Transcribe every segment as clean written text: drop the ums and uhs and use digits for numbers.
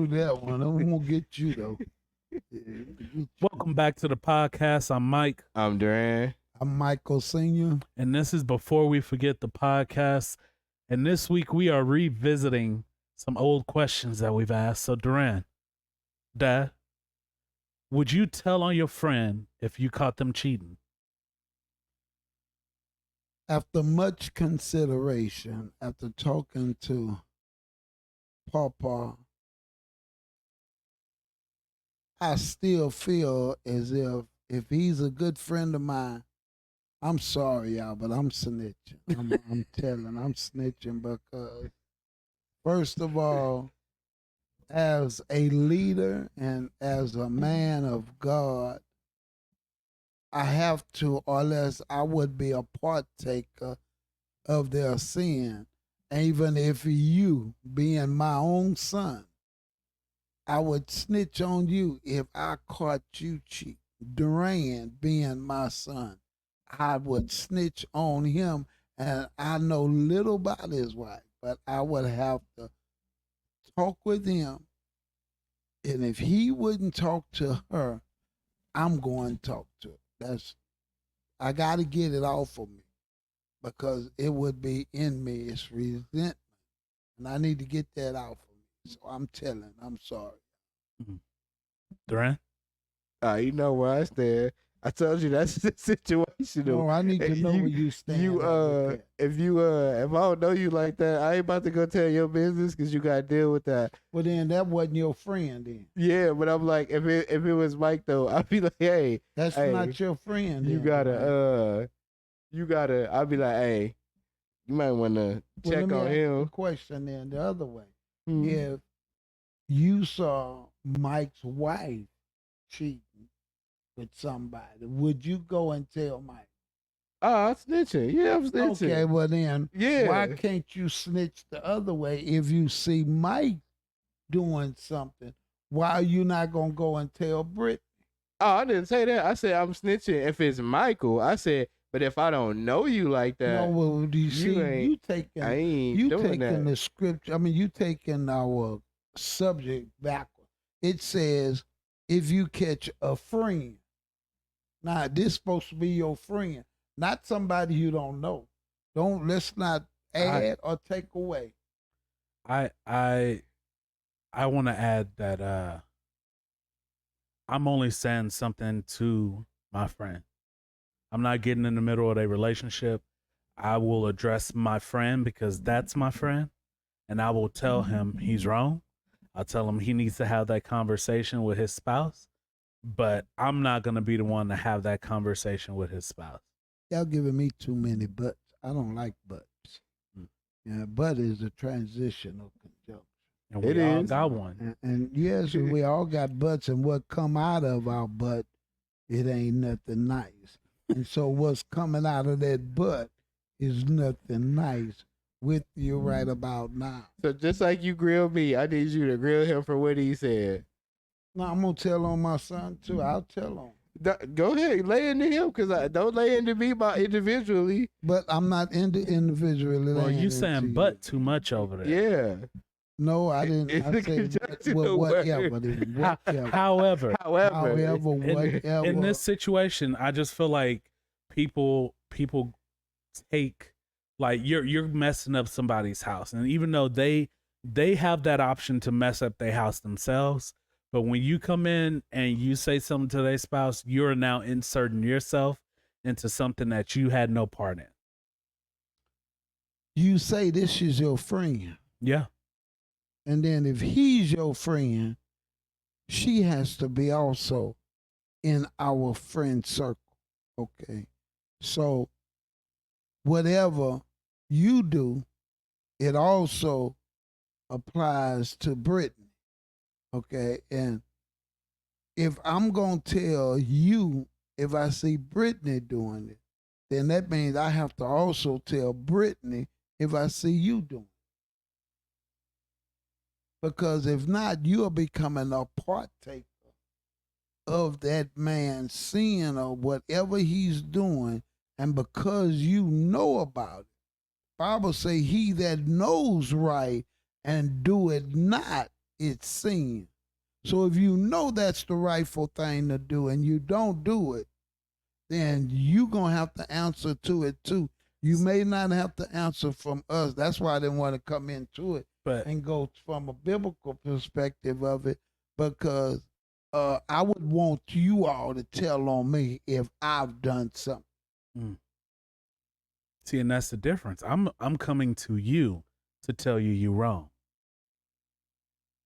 that one. I'm gonna get you though. Yeah, get you. Welcome back to the podcast. I'm Mike, I'm Duran. I'm Michael Senior. and this is Before We Forget the Podcast. And this week we are revisiting some old questions that we've asked. So, Duran, Dad, would you tell on your friend if you caught them cheating? After much consideration, after talking to Papa, I still feel as if he's a good friend of mine. I'm sorry, y'all, but I'm snitching. I'm snitching because, first of all, as a leader and as a man of God, I have to, or else I would be a partaker of their sin. Even if you, being my own son, I would snitch on you if I caught you cheating. Duran, being my son, I would snitch on him, and I know little about his wife, but I would have to talk with him. And if he wouldn't talk to her, I'm going to talk to her. I got to get it off of me because it would be in me. It's resentment, and I need to get that out of me. So I'm sorry. Duran? You know where I stand. I told you that's the situation. No, I need to know where you stand. If I don't know you like that, I ain't about to go tell your business because you got to deal with that. Well, then that wasn't your friend. Then Yeah, but I'm like, if it was Mike though, I'd be like, hey, that's hey, not your friend. you then, gotta. I'd be like, hey, you might want to Well, check let me on ask you a him. question then the other way. Mhm. If you saw Mike's wife cheating with somebody, would you go and tell Mike? I'm snitching. Yeah, I'm snitching. Okay, well then, Yeah. why can't you snitch the other way if you see Mike doing something? Why are you not gonna go and tell Britt? Oh, I didn't say that. I said I'm snitching if it's Michael. I said, but if I don't know you like that, No, well, do you see? ain't- You I ain't you doing taking that. the scripture. I mean, you taking our subject backward. It says if you catch a friend. Now, this supposed to be your friend, not somebody you don't know. Let's not add or take away. I want to add that I'm only saying something to my friend. I'm not getting in the middle of a relationship. I will address my friend because that's my friend, and I will tell him he's wrong. I'll tell him he needs to have that conversation with his spouse, but I'm not going to be the one to have that conversation with his spouse. Y'all giving me too many butts. I don't like butts. Mm. Yeah, but is a transitional conjunction. And It we all is. got one. And yes, we all got butts, and what come out of our butt, it ain't nothing nice. And so what's coming out of that butt is nothing nice with you right about now. So just like you grilled me, I need you to grill him for what he said. No, I'm gonna tell on my son too. I'll tell on. Go ahead, lay into him because I don't lay into me by individually. But I'm not into individually. Well, laying you into saying you. butt too much over there. Yeah. No, I didn't. It's I a said conjunctional whatever. word. Then, whatever. However, However, whatever. in this situation, I just feel like people take like you're messing up somebody's house, and even though they have that option to mess up their house themselves, but when you come in and you say something to their spouse, you're now inserting yourself into something that you had no part in. You say this is your friend, Yeah. and then if he's your friend, she has to be also in our friend circle. Okay, so whatever you do, it also applies to Brittany. Okay, and if I'm gonna tell you if I see Brittany doing it, then that means I have to also tell Brittany if I see you doing it. Because if not, you are becoming a partaker of that man's sin or whatever he's doing, and because you know about it, Bible say he that knows right and do it not it's sin. So if you know that's the rightful thing to do and you don't do it, then you going to have to answer to it too. You may not have to answer from us. That's why I didn't want to come into it But and go from a biblical perspective of it, because I would want you all to tell on me if I've done something. see, and that's the difference. I'm coming to you to tell you you're wrong.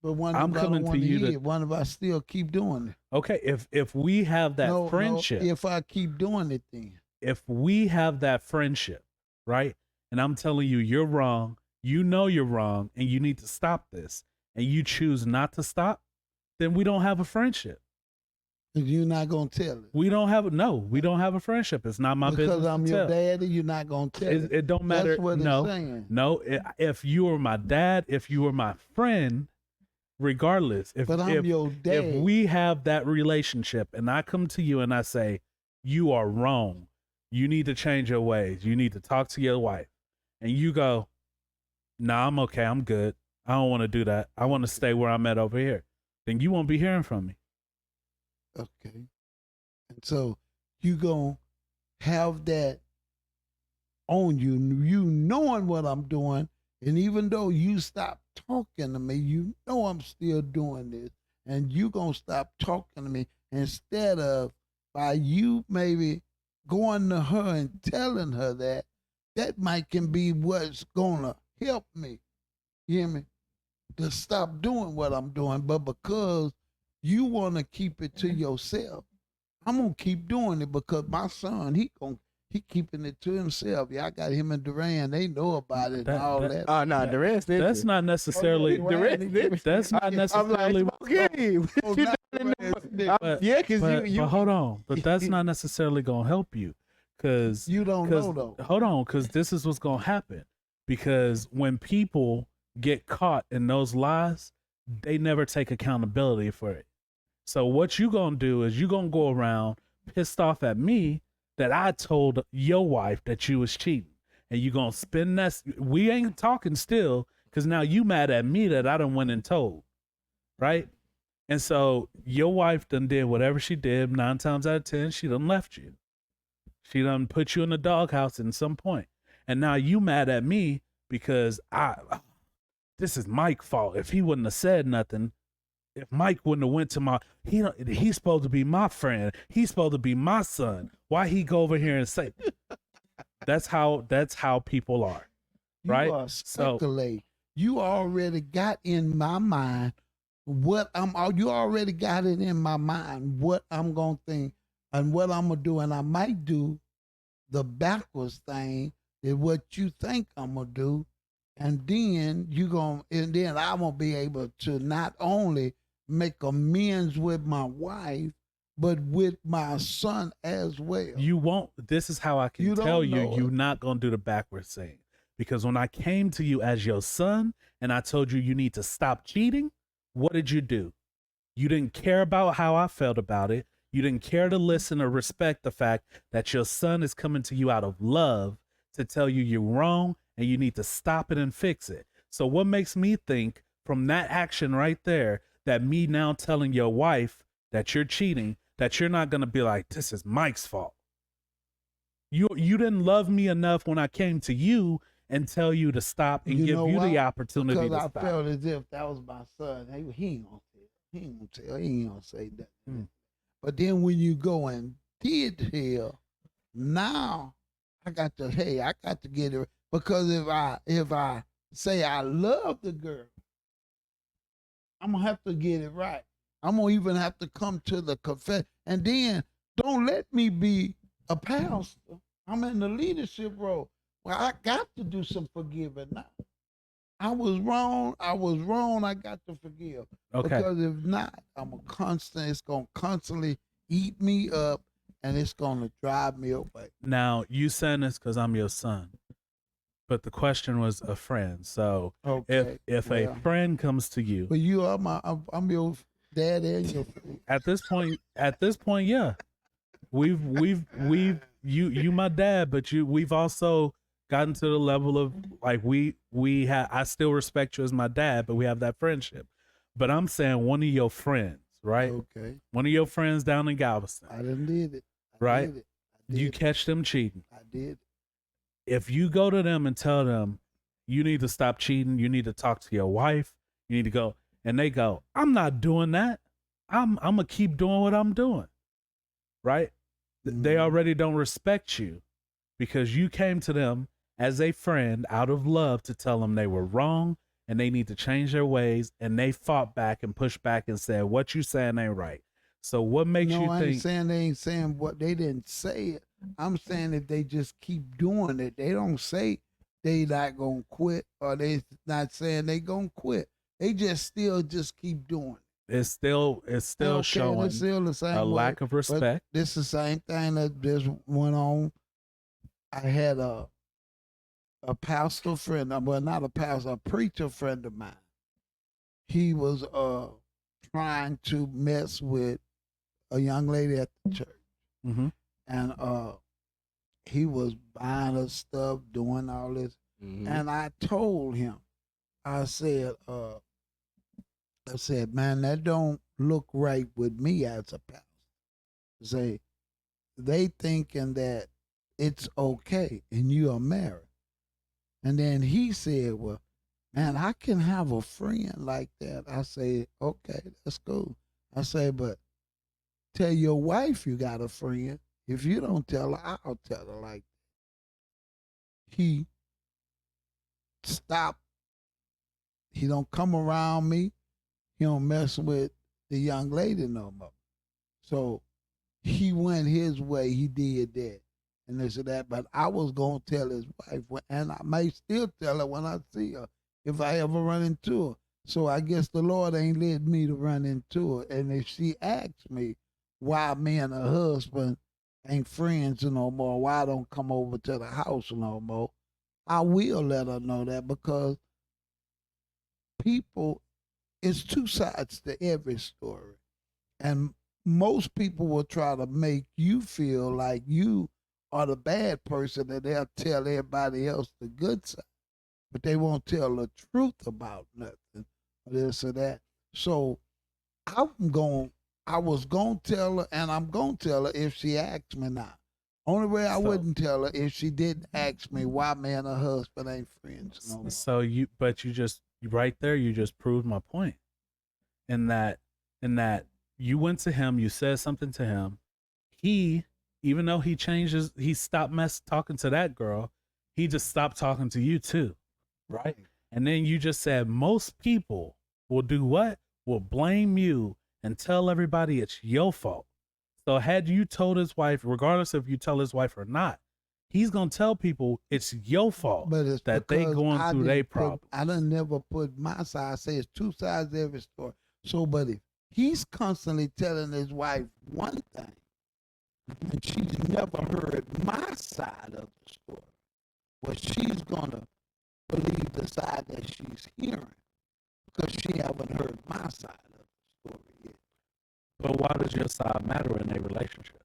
But one I'm of I coming don't to want to you to- hear it. One of I still keep doing it. Okay, if we have that No, friendship, if I keep doing it, then if we have that friendship, right? And I'm telling you you're wrong, you know you're wrong, and you need to stop this, and you choose not to stop, then we don't have a friendship. you're not gonna tell it We don't have a friendship. It's not my business. because I'm to your tell. daddy. You're not gonna tell it. It don't matter. That's what No, it's saying. no. If you were my dad, if you were my friend, regardless, But I'm your dad. if we have that relationship and I come to you and I say, you are wrong, you need to change your ways, you need to talk to your wife, and you go, nah, I'm okay, I'm good, I don't want to do that, I want to stay where I'm at over here, then you won't be hearing from me. Okay. And so you gonna have that on you, you knowing what I'm doing, and even though you stop talking to me, you know I'm still doing this, and you gonna stop talking to me instead of by you maybe going to her and telling her that might can be what's gonna help me. You hear me? To stop doing what I'm doing, but because you want to keep it to yourself, I'm gonna keep doing it because my son, he keeping it to himself. Yeah, I got him and Duran. They know about it That- and all that- that. Oh no, the rest. That's not necessarily. Oh, yeah, Duran, That's not necessarily. Okay. Oh, not Duran. But- Yeah, because But you hold on. But that's not necessarily gonna help you, because You don't know though. hold on, because this is what's gonna happen. Because when people get caught in those lies, they never take accountability for it. So what you gonna do is you gonna go around pissed off at me that I told your wife that you was cheating, and you gonna spin that. We ain't talking still, because now you mad at me that I done went and told, right? And so your wife done did whatever she did. 9 times out of 10, she done left you. She done put you in the doghouse at some point. And now you mad at me because this is Mike's fault. If he wouldn't have said nothing, if Mike wouldn't have went to he's supposed to be my friend. He's supposed to be my son. Why he go over here and say, that's how people are. You right? are So- speculate. You already got in my mind what you already got it in my mind what I'm gonna think and what I'm gonna do, and I might do the backwards thing is what you think I'm gonna do, and then I'm gonna be able to not only make amends with my wife, but with my son as well. You won't. This is how I can You don't tell you, know you're it. not going to do the backwards thing. Because when I came to you as your son and I told you need to stop cheating, what did you do? You didn't care about how I felt about it. You didn't care to listen or respect the fact that your son is coming to you out of love to tell you you're wrong and you need to stop it and fix it. So what makes me think from that action right there that me now telling your wife that you're cheating, that you're not going to be like, this is Mike's fault. You didn't love me enough when I came to you and tell you to stop and You give know you the why? opportunity Because to I stop. felt as if that was my son. He ain't gonna tell. He ain't gonna tell. He ain't gonna say that. Hmm. But then when you go and did tell, now I got to get it, because if I say I love the girl, I'm gonna have to get it right. I'm gonna even have to come to the confession, and then don't let me be a pastor. I'm in the leadership role. Well, I got to do some forgiving now. I was wrong. I got to forgive. Okay. Because if not, it's gonna constantly eat me up, and it's gonna drive me away. Now, you saying this because I'm your son, but the question was a friend. So Okay. if well, a friend comes to you but you are I'm your dad and your friend. at this point, yeah, we've you my dad, but we've also gotten to the level of like I still respect you as my dad, but we have that friendship. But I'm saying one of your friends, right? Okay. One of your friends down in Galveston, I done did it. I right? Did it. I did You it. catch them cheating. I did. If you go to them and tell them you need to stop cheating, you need to talk to your wife, you need to go, and they go, I'm not doing that. I'm gonna keep doing what I'm doing. Right? They Mhm. already don't respect you because you came to them as a friend out of love to tell them they were wrong and they need to change their ways, and they fought back and pushed back and said, what you saying ain't right. So what makes No, you I ain't think saying they ain't saying what they didn't say it. I'm saying if they just keep doing it, they don't say they not gonna quit or they not saying they gonna quit. They just keep doing it. it's still Okay, showing it's still the same a way, lack of but respect? this is the same thing that just went on. I had a pastor friend, well not a pastor, a preacher friend of mine. He was trying to mess with a young lady at the church. Mm-hmm. And he was buying her stuff, doing all this. Mhm. And I told him, I said, man, that don't look right with me as a pastor. Say, they thinking that it's okay and you are married. And then he said, well, man, I can have a friend like that. I say, okay, that's cool. I say, but tell your wife you got a friend. If you don't tell her, I'll tell her like that. He stopped. He don't come around me. He don't mess with the young lady no more. So he went his way. He did that and this and that. But I was gonna tell his wife, and I may still tell her when I see her if I ever run into her. So I guess the Lord ain't led me to run into her. And if she asks me why me and her husband ain't friends no more, why I don't come over to the house no more, I will let her know that because people, it's two sides to every story. And most people will try to make you feel like you are the bad person and they'll tell everybody else the good side. But they won't tell the truth about nothing, or this or that. So I was going to tell her, and I'm going to tell her if she asks me now. Only way I So- wouldn't tell her if she didn't ask me why me and her husband ain't friends no more. So you just right there, you just proved my point. In that you went to him, you said something to him. He, even though he changes, he stopped talking to that girl. He just stopped talking to you too, right? And then you just said most people will do what? Will blame you and tell everybody it's your fault. So had you told his wife, regardless if you tell his wife or not, he's gonna tell people it's your fault But it's that they because going I through didn't their put- problems. I done never put my side. I say it's two sides to every story. So, but if he's constantly telling his wife one thing, and she's never heard my side of the story, well, she's gonna believe the side that she's hearing because she haven't heard my side of the story yet. But why does your side matter in a relationship?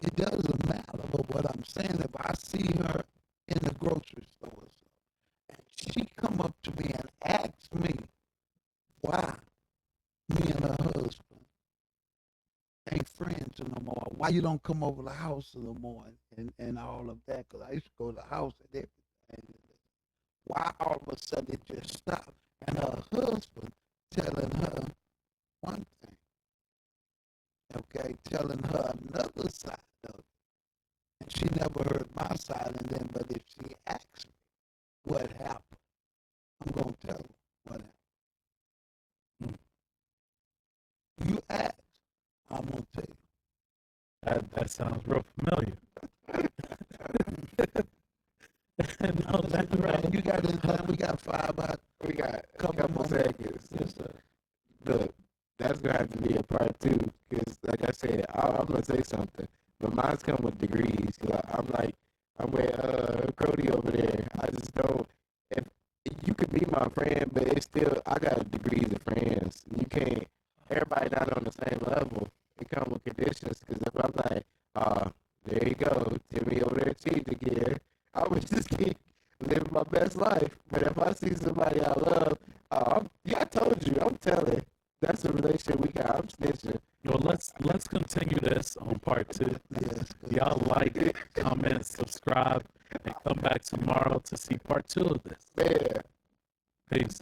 It doesn't matter. But what I'm saying, if I see her in the grocery store and she come up to me and ask me why me and her husband ain't friends no more, why you don't come over the house no more, and all of that, because I used to go to the house and everything. Why all of a sudden it just stopped? And her husband telling her one thing, okay, telling her another side of it. And she never heard my side. And then, but if she asks me what happened, I'm going to tell her what happened. You ask, I'm going to tell you. That sounds real familiar. No, that's right. You got any time? We got 5 out. We got a Couple couple more seconds. Yes, sir. Look, that's gonna have to be a part two. Cause like I said, I'm gonna say something, but mine's come with degrees. I'm with Cody over there. I just don't. If you could be my friend, but it's still I got degrees of friends. You can't. Everybody not on the same level. It come with conditions. Cause if I'm like, there you go, Timmy over there cheating again, I would just keep living my best life. But if I see somebody I love, yeah, I told you, I'm That's the relationship we got. I'm snitching. Well, let's continue this on part 2. Yes. Y'all like, comment, subscribe, and come back tomorrow to see part 2 of this. Man. Peace.